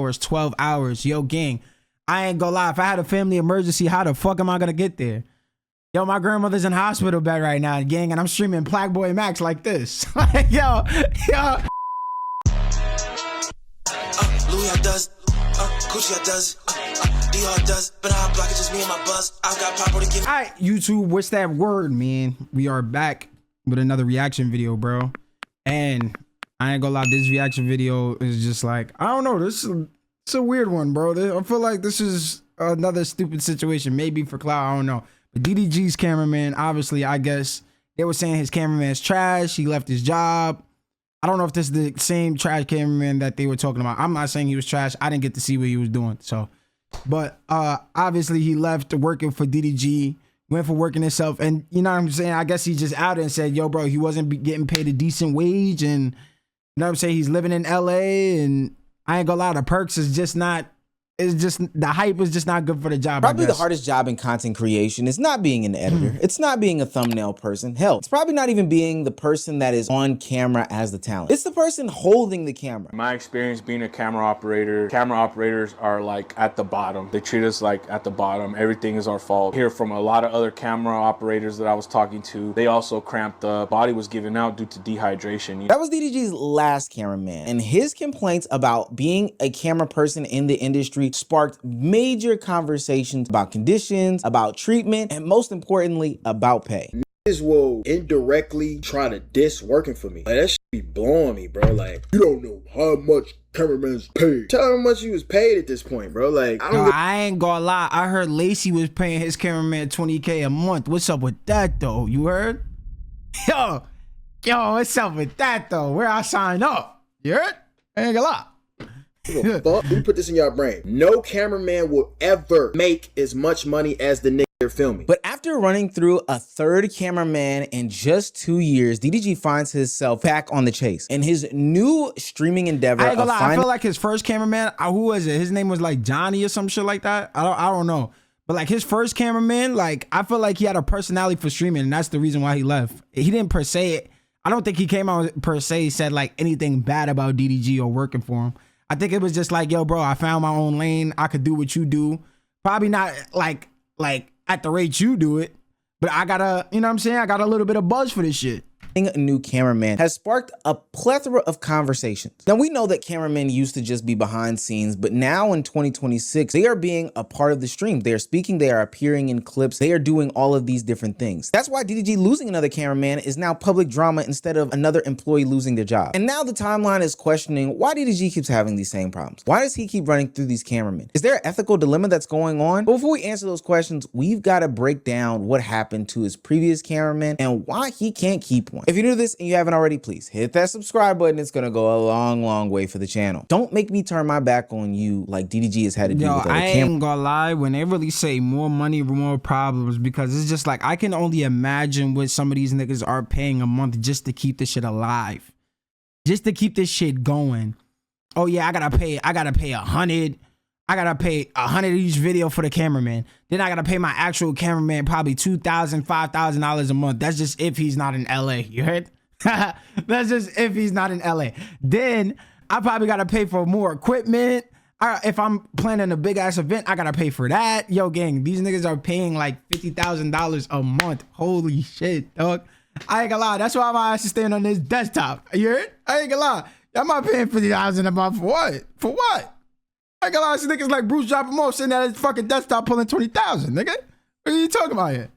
hours, 12 hours. Yo, gang, I ain't gonna lie. If I had a family emergency, how the fuck am I gonna get there? Yo, my grandmother's in hospital bed right now, gang, and I'm streaming Black Boy Max like this. Like, yo. Louis does, Gucci does, Dior does, but I block it, just me and my buzz. I've got Papa to give. All right, YouTube, what's that word, man? We are back with another reaction video, bro. And I ain't gonna lie, this reaction video is just like, I don't know, it's a weird one, bro. I feel like this is another stupid situation, maybe for clout, I don't know. But DDG's cameraman, obviously, I guess they were saying his cameraman's trash. He left his job. I don't know if this is the same trash cameraman that they were talking about. I'm not saying he was trash. I didn't get to see what he was doing. So, but obviously he left working for DDG, went for working himself. And you know what I'm saying? I guess he just out and said, yo, bro, he wasn't getting paid a decent wage. And you know what I'm saying? He's living in LA, and I ain't gonna lie, the perks is just not, it's just, the hype is just not good for the job. Probably the hardest job in content creation is not being an editor. It's not being a thumbnail person. Hell, it's probably not even being the person that is on camera as the talent. It's the person holding the camera. My experience being a camera operators are like at the bottom. They treat us like at the bottom. Everything is our fault. Hear from a lot of other camera operators that I was talking to. They also cramped up. Body was giving out due to dehydration. That was DDG's last cameraman, and his complaints about being a camera person in the industry sparked major conversations about conditions, about treatment, and most importantly, about pay. Niggas will indirectly try to diss working for me. Like, that shit be blowing me, bro. Like, you don't know how much cameraman's paid. Tell him how much he was paid at this point, bro. Like, I ain't gonna lie. I heard Lacey was paying his cameraman $20K a month. What's up with that, though? You heard? Yo, what's up with that, though? Where I sign up? You heard? I ain't gonna lie. Fuck. Let me put this in your brain. No cameraman will ever make as much money as the nigga they're filming. But after running through a third cameraman in just 2 years, DDG finds himself back on the chase. And his new streaming endeavor, I ain't gonna lie, I feel like his first cameraman, who was it? His name was like Johnny or some shit like that. I don't know. But like his first cameraman, like I feel like he had a personality for streaming, and that's the reason why he left. He didn't per se, I don't think he came out per se said like anything bad about DDG or working for him. I think it was just like, yo, bro, I found my own lane. I could do what you do. Probably not like at the rate you do it, but I gotta, you know what I'm saying? I got a little bit of buzz for this shit. A new cameraman has sparked a plethora of conversations. Now, we know that cameramen used to just be behind scenes, but now in 2026, they are being a part of the stream. They are speaking, they are appearing in clips, they are doing all of these different things. That's why DDG losing another cameraman is now public drama instead of another employee losing their job. And now the timeline is questioning why DDG keeps having these same problems. Why does he keep running through these cameramen? Is there an ethical dilemma that's going on? But before we answer those questions, we've got to break down what happened to his previous cameraman and why he can't keep one. If you're new to this and you haven't already, please hit that subscribe button. It's gonna go a long way for the channel. Don't make me turn my back on you like DDG has had to do with other I ain't gonna lie, when they really say more money, more problems, because it's just like, I can only imagine what some of these niggas are paying a month just to keep this shit alive, just to keep this shit going. Oh yeah, I gotta pay 100. I gotta pay 100 each video for the cameraman. Then I gotta pay my actual cameraman probably $2,000, $5,000 a month. That's just if he's not in LA. You heard? That's just if he's not in LA. Then I probably gotta pay for more equipment. If I'm planning a big ass event, I gotta pay for that. Yo, gang, these niggas are paying like $50,000 a month. Holy shit, dog. I ain't gonna lie. That's why my ass is staying on this desktop. You heard? I ain't gonna lie. I'm not paying $50,000 a month for what? For what? I got a lot of niggas like Bruce dropping off sitting at his fucking desktop pulling 20,000, nigga. What are you talking about here?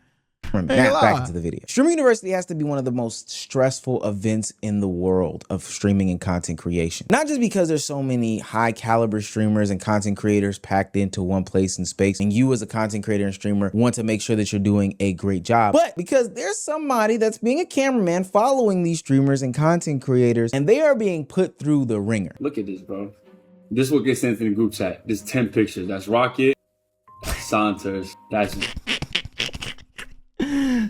Back into the video. Streaming University has to be one of the most stressful events in the world of streaming and content creation. Not just because there's so many high caliber streamers and content creators packed into one place and space, and you as a content creator and streamer want to make sure that you're doing a great job, but because there's somebody that's being a cameraman following these streamers and content creators, and they are being put through the ringer. Look at this, bro. This is what gets sent in the group chat. There's 10 pictures. That's Rocket, that's Santos, that's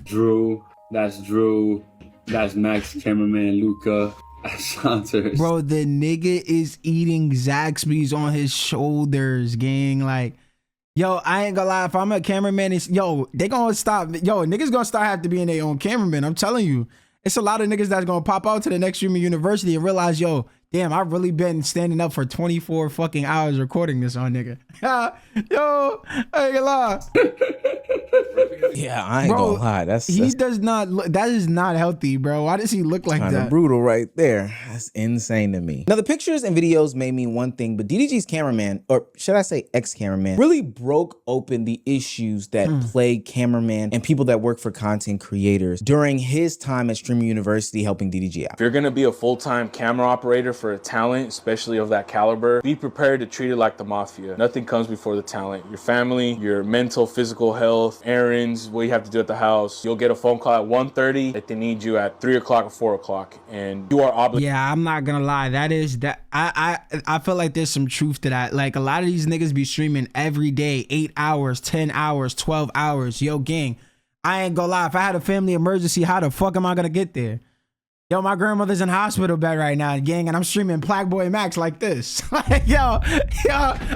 Drew, that's Max, cameraman, Luca, that's Santos. Bro, the nigga is eating Zaxby's on his shoulders, gang. Like, yo, I ain't gonna lie. If I'm a cameraman, they gonna stop. Yo, niggas gonna start have to be in their own cameraman. I'm telling you. It's a lot of niggas that's gonna pop out to the next streaming university and realize, yo, Damn, I've really been standing up for 24 fucking hours recording this on nigga. Yo, I ain't gonna lie. Yeah, I ain't gonna lie. That's Does not look, that is not healthy, bro. Why does he look like kind of that? brutal right there. That's insane to me. Now, the pictures and videos may mean one thing, but DDG's cameraman, or should I say ex-cameraman, really broke open the issues that plague cameraman and people that work for content creators during his time at Streamer University helping DDG out. If you're gonna be a full-time camera operator for a talent, especially of that caliber, be prepared to treat it like the mafia. Nothing comes before the talent. Your family, your mental, physical health, errands, what you have to do at the house. You'll get a phone call at 1:30 that they need you at 3 o'clock or 4 o'clock, and you are obligated. Yeah, I'm not gonna lie. That is that. I feel like there's some truth to that. Like a lot of these niggas be streaming every day, 8 hours, 10 hours, 12 hours. Yo, gang, I ain't gonna lie. If I had a family emergency, how the fuck am I gonna get there? Yo, my grandmother's in hospital bed right now, gang, and I'm streaming Black Boy Max like this. Like, yo,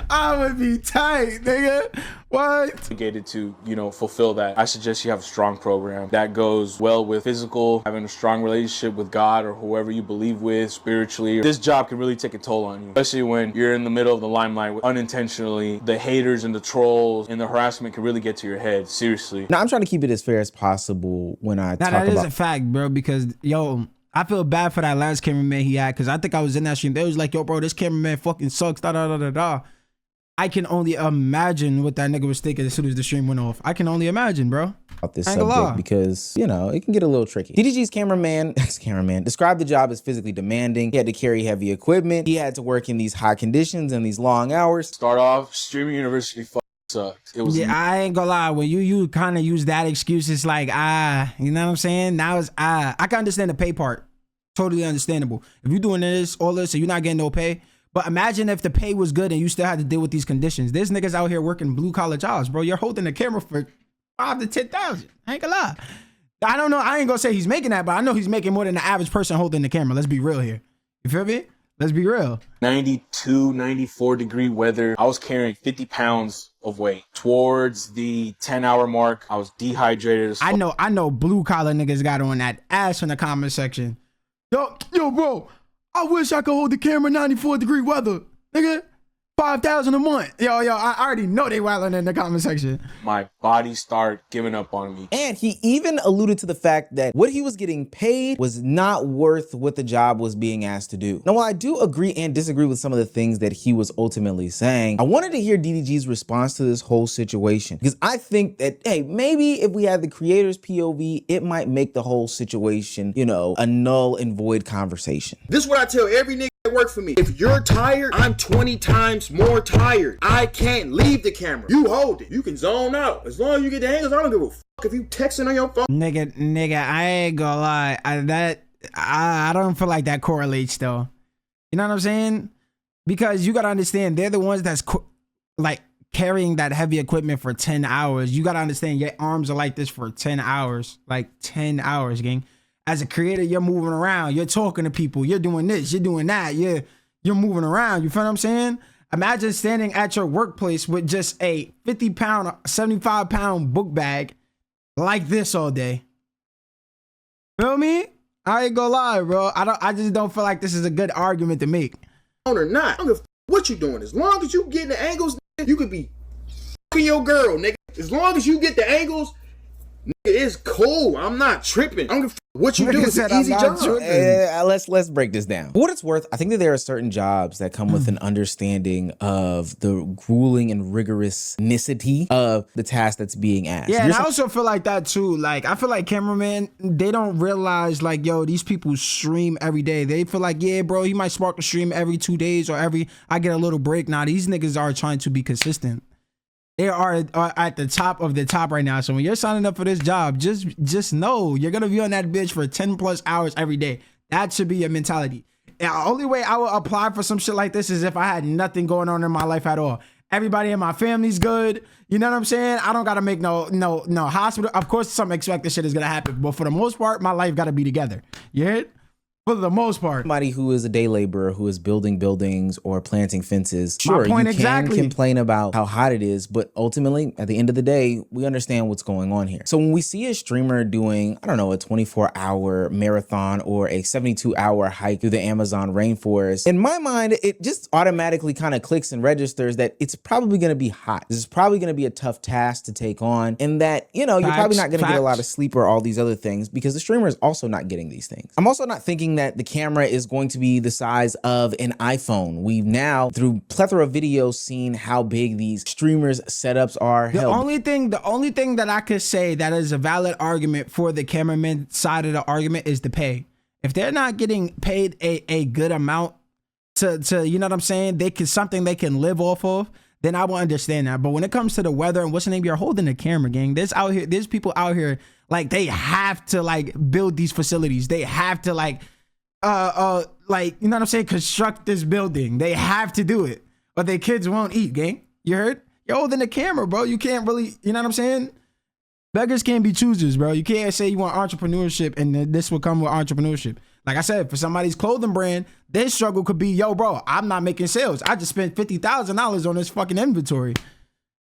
I would be tight, nigga. What? Obligated to, fulfill that. I suggest you have a strong program that goes well with physical, having a strong relationship with God or whoever you believe with spiritually. This job can really take a toll on you, especially when you're in the middle of the limelight unintentionally. The haters and the trolls and the harassment can really get to your head, seriously. Now, I'm trying to keep it as fair as possible when I talk about... That is a fact, bro, because, yo, I feel bad for that last cameraman he had, because I think I was in that stream. They was like, yo, bro, this cameraman fucking sucks, da-da-da-da-da. I can only imagine what that nigga was thinking as soon as the stream went off. I can only imagine, bro. About this subject because, it can get a little tricky. DDG's ex-cameraman, described the job as physically demanding. He had to carry heavy equipment. He had to work in these high conditions and these long hours. Start off, Streamer University sucked. It was I ain't gonna lie. When you kind of use that excuse, it's like, you know what I'm saying? Now it's I can understand the pay part. Totally understandable. If you're doing all this, and you're not getting no pay. But imagine if the pay was good and you still had to deal with these conditions. There's niggas out here working blue collar jobs, bro. You're holding the camera for 5 to 10,000. I ain't gonna lie. I don't know. I ain't gonna say he's making that, but I know he's making more than the average person holding the camera. Let's be real here. You feel me? Let's be real. 92, 94 degree weather. I was carrying 50 pounds of weight. Towards the 10-hour mark, I was dehydrated. I know blue collar niggas got on that ass in the comment section. Yo, bro, I wish I could hold the camera 94 degree weather. Nigga, 5,000 a month. Yo, I already know they wilding in the comment section. My body started giving up on me. And he even alluded to the fact that what he was getting paid was not worth what the job was being asked to do. Now, while I do agree and disagree with some of the things that he was ultimately saying, I wanted to hear DDG's response to this whole situation, because I think that, hey, maybe if we had the creator's POV, it might make the whole situation, a null and void conversation. This is what I tell every nigga that work for me. If you're tired, I'm 20 times more tired. I can't leave the camera. You hold it. You can zone out. As long as you get the angles, I don't give a fuck if you texting on your phone. Nigga, I ain't gonna lie. I don't feel like that correlates though. You know what I'm saying? Because you gotta understand, they're the ones that's like carrying that heavy equipment for 10 hours. You gotta understand your arms are like this for 10 hours. Like 10 hours, gang. As a creator, you're moving around. You're talking to people. You're doing this. You're doing that. You're moving around. You feel what I'm saying? Imagine standing at your workplace with just a 50-pound, 75-pound book bag like this all day. Feel me? I ain't gonna lie, bro. I just don't feel like this is a good argument to make. Or not. I don't give a fuck what you doing. As long as you getting the angles, nigga, you could be fucking your girl, nigga. As long as you get the angles, nigga, it's cool. I'm not tripping. I don't give a fuck what you do. It's an easy job. Let's break this down. For what it's worth, I think that there are certain jobs that come with an understanding of the grueling and rigorousness of the task that's being asked. Yeah, and I also feel like that too. Like, I feel like cameramen, they don't realize, like, yo, these people stream every day. They feel like, yeah, bro, he might spark a stream every 2 days or I get a little break. Now, these niggas are trying to be consistent. They are at the top of the top right now. So when you're signing up for this job, just know you're gonna be on that bitch for 10 plus hours every day. That should be your mentality. The only way I would apply for some shit like this is if I had nothing going on in my life at all. Everybody in my family's good. You know what I'm saying? I don't gotta make no hospital. Of course, some expected shit is gonna happen, but for the most part, my life gotta be together. You heard? for the most part. Somebody who is a day laborer who is building buildings or planting fences, sure, point you exactly. can complain about how hot it is, but ultimately, at the end of the day, we understand what's going on here. So when we see a streamer doing, I don't know, a 24-hour marathon or a 72-hour hike through the Amazon rainforest, in my mind, it just automatically kind of clicks and registers that it's probably going to be hot. This is probably going to be a tough task to take on, and that, you know, you're probably not going to get a lot of sleep or all these other things because the streamer is also not getting these things. I'm also not thinking that the camera is going to be the size of an iPhone. We've now, through plethora of videos, seen how big these streamers' setups are. The only thing that I could say that is a valid argument for the cameraman side of the argument is the pay. If they're not getting paid a good amount to you know what I'm saying, something they can live off of, then I will understand that. But when it comes to the weather and what's the name, you're holding the camera, gang. There's people out here, like, they have to like build these facilities. They have to like you know what I'm saying, construct this building. They have to do it, or their kids won't eat, gang. You heard? You're holding the camera, bro. You can't really, you know what I'm saying? Beggars can't be choosers, bro. You can't say you want entrepreneurship and then this will come with entrepreneurship. Like I said, for somebody's clothing brand, their struggle could be, yo, bro, I'm not making sales. I just spent $50,000 on this fucking inventory,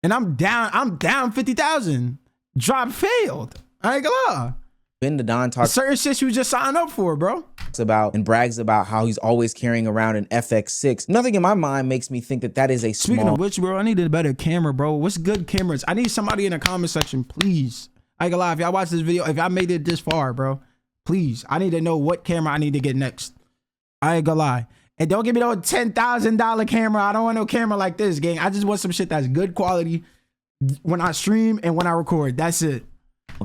and I'm down $50,000. Drop failed. I ain't gonna lie. Ben the Don talks certain shit you just signed up for, bro. About and brags about how he's always carrying around an FX6. Nothing in my mind makes me think that that is a small. Speaking of which, bro, I need a better camera, bro. What's good cameras? I need somebody in the comment section, please. I ain't gonna lie, if y'all watch this video, if I made it this far, bro, please, I need to know what camera I need to get next. I ain't gonna lie. And don't give me no $10,000 camera. I don't want no camera like this, gang. I just want some shit that's good quality when I stream and when I record. That's it.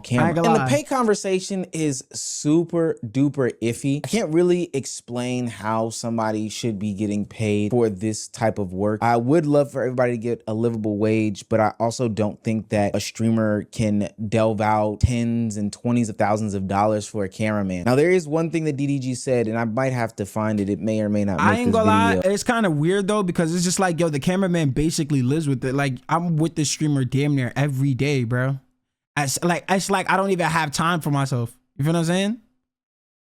Camera. And the pay conversation is super duper iffy. I can't really explain how somebody should be getting paid for this type of work. I would love for everybody to get a livable wage, but I also don't think that a streamer can delve out tens and twenties of thousands of dollars for a cameraman. Now, there is one thing that DDG said, and I might have to find it. It may or may not make I ain't this gonna video. lie, it's kind of weird though, because it's just like, yo, the cameraman basically lives with it. Like, I'm with the streamer damn near every day, bro. It's like I don't even have time for myself. You feel what I'm saying?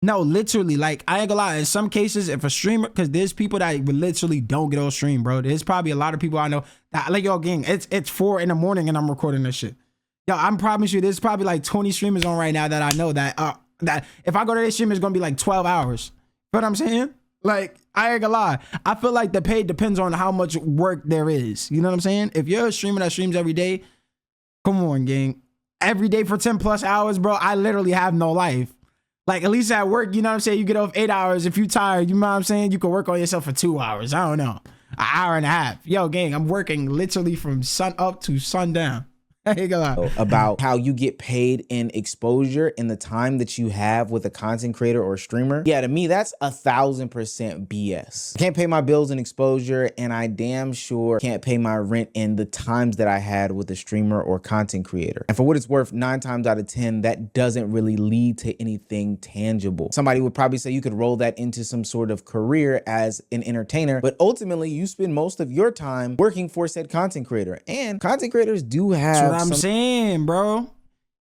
No, literally, like, I ain't gonna lie. In some cases, if a streamer, because there's people that literally don't get on stream, bro. There's probably a lot of people I know that, like, yo, gang, it's 4 in the morning and I'm recording this shit. Yo, I'm promise you, there's probably like 20 streamers on right now that I know that that if I go to this stream, it's gonna be like 12 hours. You know what I'm saying? Like, I ain't gonna lie. I feel like the pay depends on how much work there is. You know what I'm saying? If you're a streamer that streams every day, come on, gang. Every day for 10 plus hours, bro, I literally have no life. Like, at least at work, you know what I'm saying? You get off 8 hours. If you tired, you know what I'm saying? You can work on yourself for 2 hours. I don't know. An hour and a half. Yo, gang, I'm working literally from sun up to sundown. About how you get paid in exposure in the time that you have with a content creator or streamer. Yeah, to me, that's 1000% BS. I can't pay my bills in exposure, and I damn sure can't pay my rent in the times that I had with a streamer or content creator. And for what it's worth, 9 times out of 10, that doesn't really lead to anything tangible. Somebody would probably say you could roll that into some sort of career as an entertainer, but ultimately you spend most of your time working for said content creator. And content creators do have I'm saying, bro,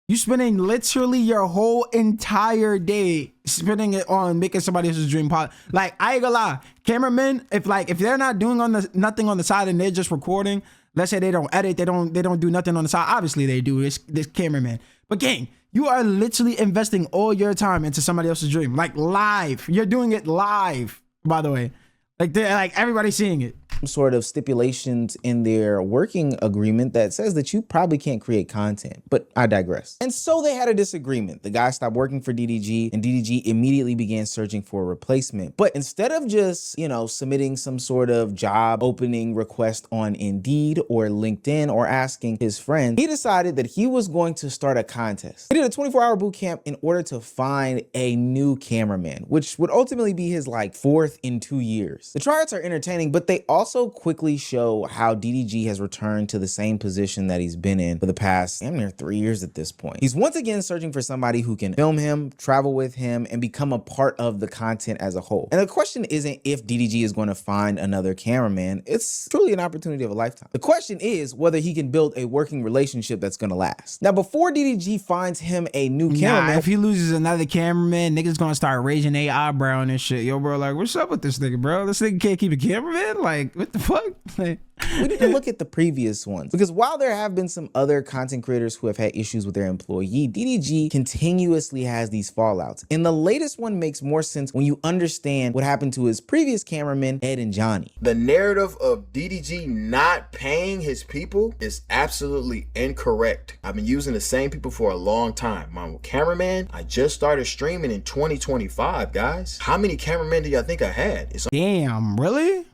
you spending literally your whole entire day spending it on making somebody else's dream pot. Like, I ain't gonna lie, cameramen, if they're not doing nothing on the side and they're just recording, let's say they don't edit, they don't do nothing on the side. Obviously they do, this cameraman. But gang, you are literally investing all your time into somebody else's dream, like live. You're doing it live, by the way. Like, everybody's seeing it. Sort of stipulations in their working agreement that says that you probably can't create content, but I digress. And so they had a disagreement. The guy stopped working for DDG, and DDG immediately began searching for a replacement. But instead of just, you know, submitting some sort of job opening request on Indeed or LinkedIn or asking his friend, he decided that he was going to start a contest. He did a 24-hour boot camp in order to find a new cameraman, which would ultimately be his like 4th in 2 years. The tryouts are entertaining, but they also also quickly show how DDG has returned to the same position that he's been in for the past damn near 3 years at this point. He's once again searching for somebody who can film him, travel with him, and become a part of the content as a whole. And the question isn't if DDG is going to find another cameraman. It's truly an opportunity of a lifetime. The question is whether he can build a working relationship that's going to last. Now, before DDG finds him a new cameraman, if he loses another cameraman, niggas gonna start raising their eyebrow and shit. Yo, bro, like, what's up with this nigga, bro? This nigga can't keep a cameraman? Like, what the fuck? Like, we need to look at the previous ones, because while there have been some other content creators who have had issues with their employee, DDG continuously has these fallouts. And the latest one makes more sense when you understand what happened to his previous cameramen, Ed and Johnny. The narrative of DDG not paying his people is absolutely incorrect. I've been using the same people for a long time. My cameraman, I just started streaming in 2025, guys. How many cameramen do y'all think I had? damn, really?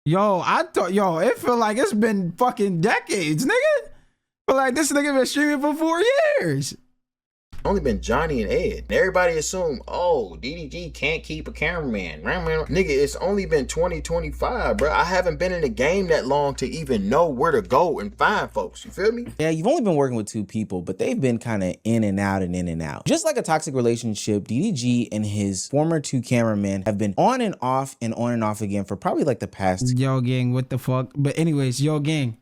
Yo, it feel like it's been fucking decades, nigga. Feel like this nigga been streaming for 4 years. Only been Johnny and Ed. And everybody assume, oh, DDG can't keep a cameraman. Nigga, it's only been 2025, bro. I haven't been in the game that long to even know where to go and find folks. You feel me? Yeah, you've only been working with 2 people, but they've been kind of in and out and in and out. Just like a toxic relationship, DDG and his former 2 cameramen have been on and off again for probably like the past. Yo, gang, what the fuck? But anyways, yo, gang,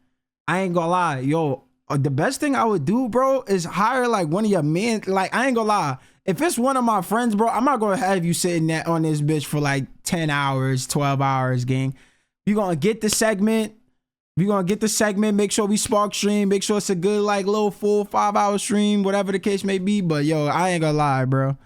I ain't gonna lie. Yo, the best thing I would do, bro, is hire like one of your men. Like, I ain't gonna lie. If it's one of my friends, bro, I'm not gonna have you sitting on this bitch for like 10 hours, 12 hours, gang. You're gonna get the segment. Make sure we spark stream. Make sure it's a good, like, little full 5-hour stream, whatever the case may be. But yo, I ain't gonna lie, bro.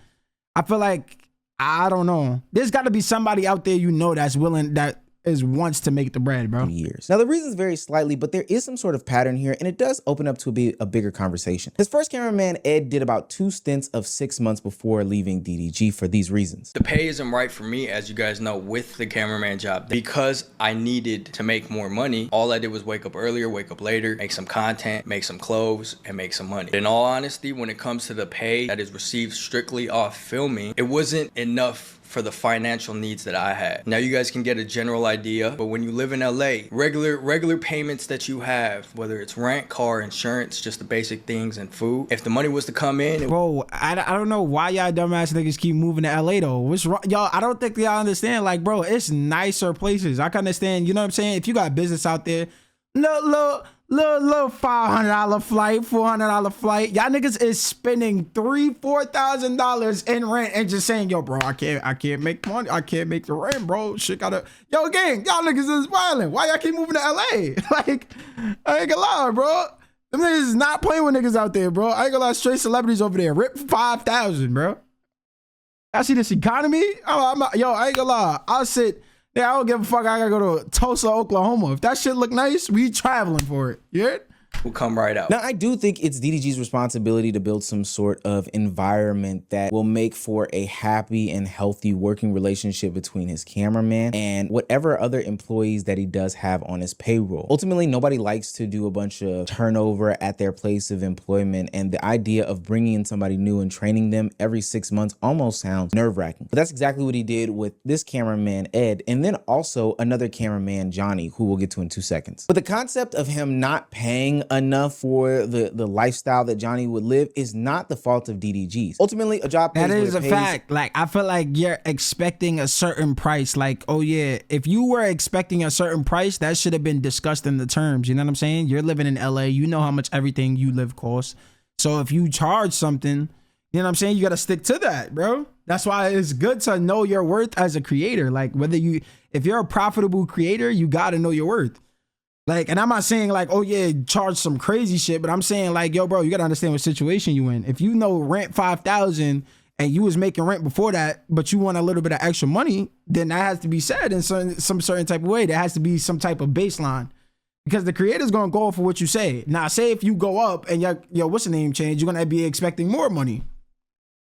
I feel like, I don't know. There's gotta be somebody out there, you know, that's willing, that wants to make the bread, bro. Years. Now, the reasons vary slightly, but there is some sort of pattern here, and it does open up to a bigger conversation. His first cameraman, Ed, did about 2 stints of 6 months before leaving DDG for these reasons. The pay isn't right for me, as you guys know, with the cameraman job. Because I needed to make more money, all I did was wake up earlier, wake up later, make some content, make some clothes, and make some money. In all honesty, when it comes to the pay that is received strictly off filming, it wasn't enough for the financial needs that I had. Now you guys can get a general idea, but when you live in LA, regular payments that you have, whether it's rent, car, insurance, just the basic things, and food, if the money was to come in, bro, I don't know why y'all dumbass niggas keep moving to LA though. What's wrong? Y'all, I don't think y'all understand. Like, bro, it's nicer places. I can understand, you know what I'm saying? If you got business out there, little $500 flight, $400 flight. Y'all niggas is spending $3,000-$4,000 in rent and just saying, yo, bro, I can't make money. I can't make the rent, bro. Shit gotta, yo, gang, y'all niggas is wildin'. Why y'all keep moving to LA? Like, I ain't gonna lie, bro. Them niggas is not playing with niggas out there, bro. I ain't gonna lie, straight celebrities over there. Rip 5,000, bro. I see this economy. Yo, I ain't gonna lie. I'll sit. Yeah, I don't give a fuck. I gotta go to Tulsa, Oklahoma. If that shit look nice, we traveling for it. You heard? will come right out. Now, I do think it's DDG's responsibility to build some sort of environment that will make for a happy and healthy working relationship between his cameraman and whatever other employees that he does have on his payroll. Ultimately, nobody likes to do a bunch of turnover at their place of employment, and the idea of bringing in somebody new and training them every 6 months almost sounds nerve-wracking. But that's exactly what he did with this cameraman, Ed, and then also another cameraman, Johnny, who we'll get to in 2 seconds. But the concept of him not paying enough for the lifestyle that Johnny would live is not the fault of DDG's. Ultimately, a job pays that what is it a pays. fact. Like, I feel like you're expecting a certain price. Like, oh yeah, if you were expecting a certain price, that should have been discussed in the terms. You know what I'm saying? You're living in LA. You know how much everything you live costs. So if you charge something, you know what I'm saying? You got to stick to that, bro. That's why it's good to know your worth as a creator. Like, if you're a profitable creator, you got to know your worth. Like, and I'm not saying like, oh yeah, charge some crazy shit, but I'm saying like, yo, bro, you got to understand what situation you in. If you know rent 5,000 and you was making rent before that, but you want a little bit of extra money, then that has to be said in some certain type of way. There has to be some type of baseline. Because the creator's gonna go for what you say. Now, say if you go up and your what's the name change, you're gonna be expecting more money.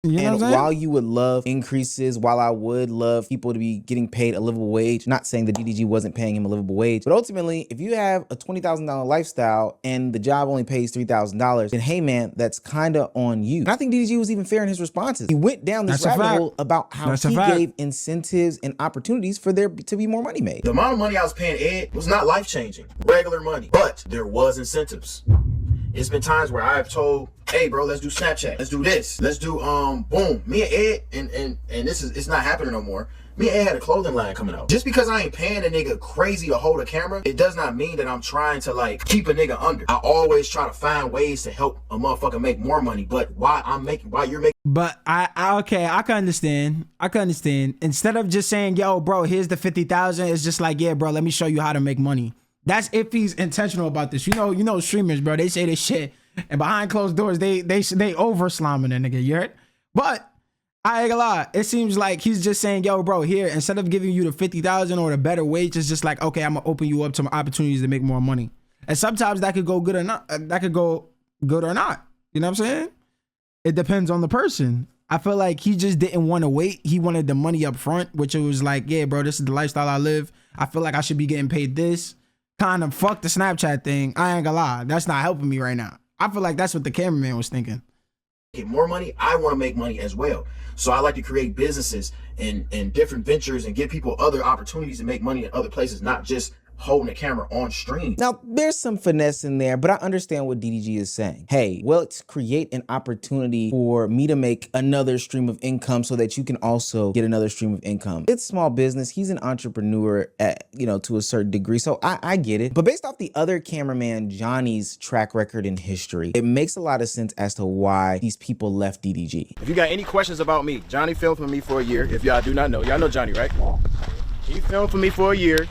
You know And what I'm saying? while you would love increases, while I would love people to be getting paid a livable wage, not saying that DDG wasn't paying him a livable wage, but ultimately, if you have a $20,000 lifestyle and the job only pays $3,000, then hey man, that's kind of on you. And I think DDG was even fair in his responses. He went down this That's a rabbit fact. hole about how That's a he fact. gave incentives and opportunities for there to be more money made. The amount of money I was paying Ed was not life-changing, regular money, but there was incentives. It's been times where I've told, hey bro, let's do Snapchat, let's do this, let's do boom. Me and Ed, and this is, it's not happening no more. Me and Ed had a clothing line coming out. Just because I ain't paying a nigga crazy to hold a camera, it does not mean that I'm trying to like keep a nigga under. I always try to find ways to help a motherfucker make more money, but why you're making. But okay, I can understand. Instead of just saying, yo, bro, here's the 50,000, it's just like, yeah, bro, let me show you how to make money. That's if he's intentional about this. You know, streamers, bro, they say this shit, and behind closed doors, they over slamming a nigga. You heard? But I ain't gonna lie, it seems like he's just saying, yo, bro, here, instead of giving you the 50,000 or the better wage, it's just like, okay, I'm gonna open you up to opportunities to make more money. And sometimes that could go good or not. That could go good or not. You know what I'm saying? It depends on the person. I feel like he just didn't want to wait. He wanted the money up front, which it was like, yeah, bro, this is the lifestyle I live. I feel like I should be getting paid this. Kind of fuck the Snapchat thing. I ain't gonna lie. That's not helping me right now. I feel like that's what the cameraman was thinking. Get more money, I want to make money as well. So I like to create businesses and different ventures and give people other opportunities to make money in other places, not just holding a camera on stream. Now, there's some finesse in there, but I understand what DDG is saying. Hey, well, let's create an opportunity for me to make another stream of income so that you can also get another stream of income. It's small business. He's an entrepreneur at, to a certain degree. So I get it. But based off the other cameraman, Johnny's track record in history, it makes a lot of sense as to why these people left DDG. If you got any questions about me, Johnny filmed for me for a year. If y'all do not know, y'all know Johnny, right? He filmed for me for a year.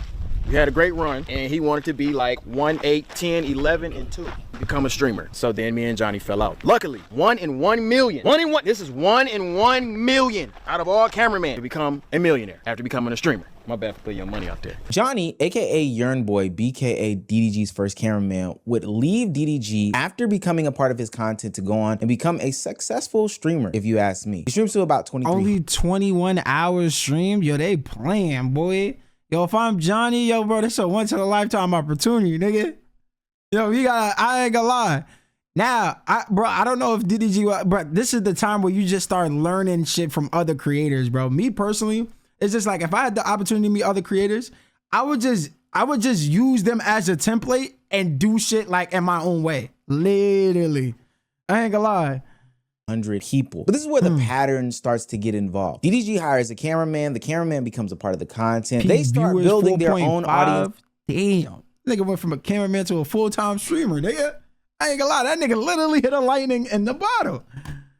We had a great run, and he wanted to be like 1, 8, 10, 11, and 2. Become a streamer. So then me and Johnny fell out. Luckily, 1 in 1 million. 1 in 1. This is 1 in 1 million out of all cameramen to become a millionaire after becoming a streamer. My bad for putting your money out there. Johnny, aka Yearn Boy, BKA DDG's first cameraman, would leave DDG after becoming a part of his content to go on and become a successful streamer, if you ask me. He streams to about 23. Only 21 hours streamed? Yo, they playing, boy. Yo, if I'm Johnny, yo, bro, this is a once-in-a-lifetime opportunity, nigga. Yo, I ain't gonna lie. Now, I don't know if DDG, but this is the time where you just start learning shit from other creators, bro. Me personally, it's just like, if I had the opportunity to meet other creators, I would just use them as a template and do shit like in my own way. Literally. I ain't gonna lie. 100 people. But this is where the pattern starts to get involved. DDG hires a cameraman. The cameraman becomes a part of the content. They start building their own audience. Damn. Nigga went from a cameraman to a full-time streamer, nigga. I ain't gonna lie. That nigga literally hit a lightning in the bottle.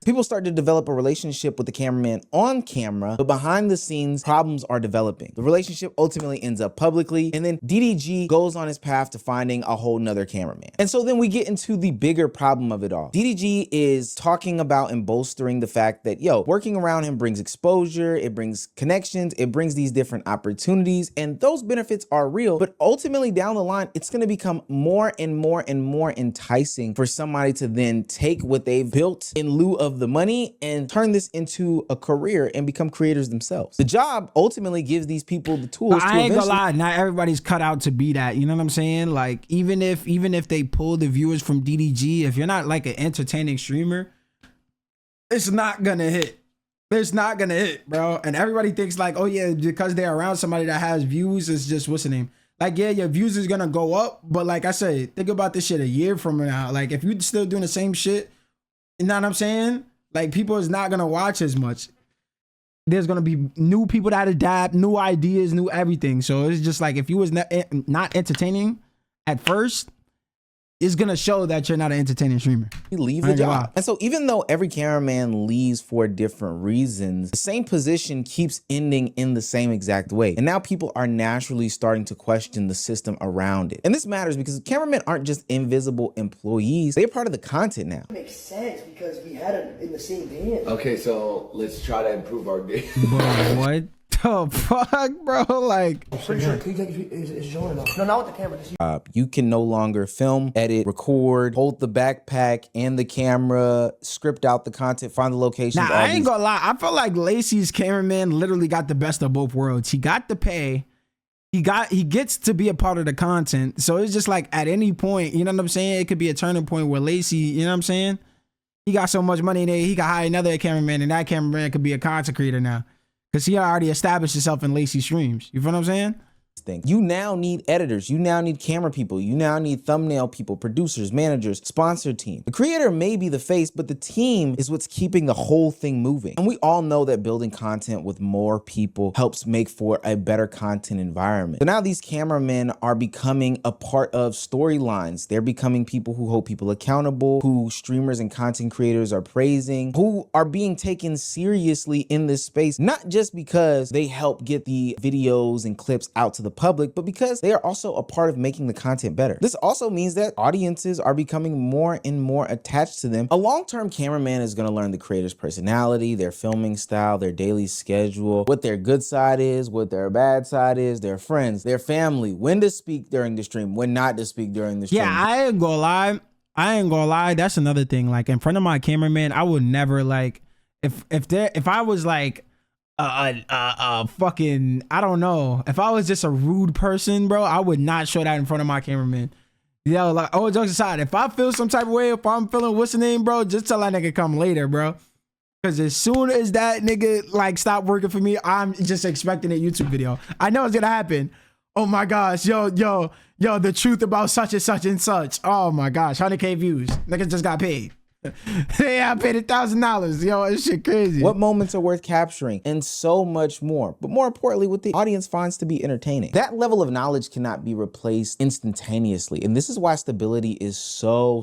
People start to develop a relationship with the cameraman on camera, but behind the scenes, problems are developing. The relationship ultimately ends up publicly, and then DDG goes on his path to finding a whole nother cameraman. And so then we get into the bigger problem of it all. DDG is talking about and bolstering the fact that, yo, working around him brings exposure, it brings connections, it brings these different opportunities, and those benefits are real, but ultimately down the line, it's gonna become more and more and more enticing for somebody to then take what they've built in lieu of the money and turn this into a career and become creators themselves. The job ultimately gives these people the tools to I ain't gonna lie, not everybody's cut out to be that. You know what I'm saying? Like, even if they pull the viewers from DDG, if you're not like an entertaining streamer, it's not gonna hit. It's not gonna hit, bro. And everybody thinks like, oh yeah, because they're around somebody that has views, it's just, what's the name? Like, yeah, your views is gonna go up, but like I said, think about this shit a year from now. Like, if you're still doing the same shit, you know what I'm saying? Like, people is not gonna watch as much. There's gonna be new people that adapt, new ideas, new everything. So it's just like, if you was not entertaining at first, it's gonna show that you're not an entertaining streamer. You leave the job. And so even though every cameraman leaves for different reasons, the same position keeps ending in the same exact way. And now people are naturally starting to question the system around it. And this matters because cameramen aren't just invisible employees. They're part of the content now. It makes sense because we had it in the same band. Okay, so let's try to improve our game. Bro, what? the fuck, bro? Like, Pretty sure. Can you take it's showing though? No, not with the camera. Just you can no longer film, edit, record, hold the backpack and the camera, script out the content, find the locations. nah, I ain't gonna lie. I feel like Lacey's cameraman literally got the best of both worlds. He got the pay. He gets to be a part of the content. So it's just like at any point, you know what I'm saying? It could be a turning point where Lacey, you know what I'm saying? He got so much money there, he can hire another cameraman, and that cameraman could be a content creator now. Because he already established himself in Lacey streams. You feel what I'm saying? Thing. You now need editors, you now need camera people, you now need thumbnail people, producers, managers, sponsor team. The creator may be the face, but the team is what's keeping the whole thing moving. And we all know that building content with more people helps make for a better content environment. So now these cameramen are becoming a part of storylines. They're becoming people who hold people accountable, who streamers and content creators are praising, who are being taken seriously in this space, not just because they help get the videos and clips out to the public, but because they are also a part of making the content better. This also means that audiences are becoming more and more attached to them. A long-term cameraman is going to learn the creator's personality, their filming style, their daily schedule, what their good side is, what their bad side is, their friends, their family, when to speak during the stream, when not to speak during the stream. Yeah, I ain't gonna lie. That's another thing. Like in front of my cameraman, I would never like if I was like fucking, I don't know. If I was just a rude person, bro, I would not show that in front of my cameraman. Yo, like, all jokes aside, if I feel some type of way, if I'm feeling what's the name, bro, just tell that nigga come later, bro. Because as soon as that nigga like stop working for me, I'm just expecting a YouTube video. I know it's gonna happen. Oh my gosh, yo, the truth about such and such and such. Oh my gosh, 100K views. Niggas just got paid. Yeah, I paid $1,000. Yo, this shit crazy. What moments are worth capturing, and so much more. But more importantly, what the audience finds to be entertaining. That level of knowledge cannot be replaced instantaneously. And this is why stability is so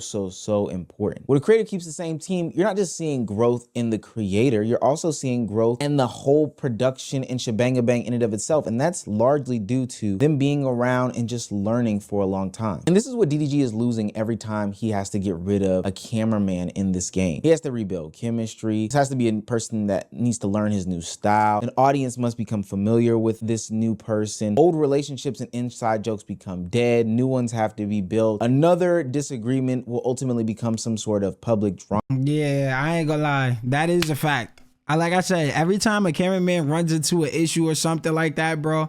important. When a creator keeps the same team, you're not just seeing growth in the creator, you're also seeing growth in the whole production and shebang-a-bang in and of itself. And that's largely due to them being around and just learning for a long time. And this is what DDG is losing every time he has to get rid of a cameraman in this game. He has to rebuild chemistry. This has to be a person that needs to learn his new style. An audience must become familiar with this new person. Old relationships and inside jokes become dead. New ones have to be built. Another disagreement will ultimately become some sort of public drama. Yeah, I ain't gonna lie. That is a fact. Like I said, every time a cameraman runs into an issue or something like that, bro,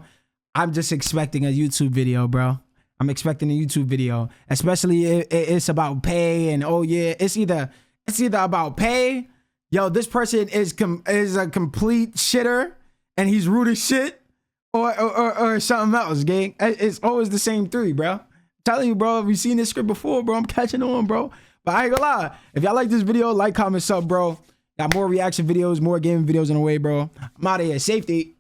I'm just expecting a YouTube video, bro. I'm expecting a YouTube video, especially if it's about pay and oh yeah, it's either about pay. Yo, this person is a complete shitter and he's rude as shit, or something else, gang. It's always the same three, bro. I'm telling you, bro. We've seen this script before, bro. I'm catching on, bro. But I ain't gonna lie. If y'all like this video, like, comment, sub, bro. Got more reaction videos, more gaming videos on the way, bro. I'm out of here. Safety.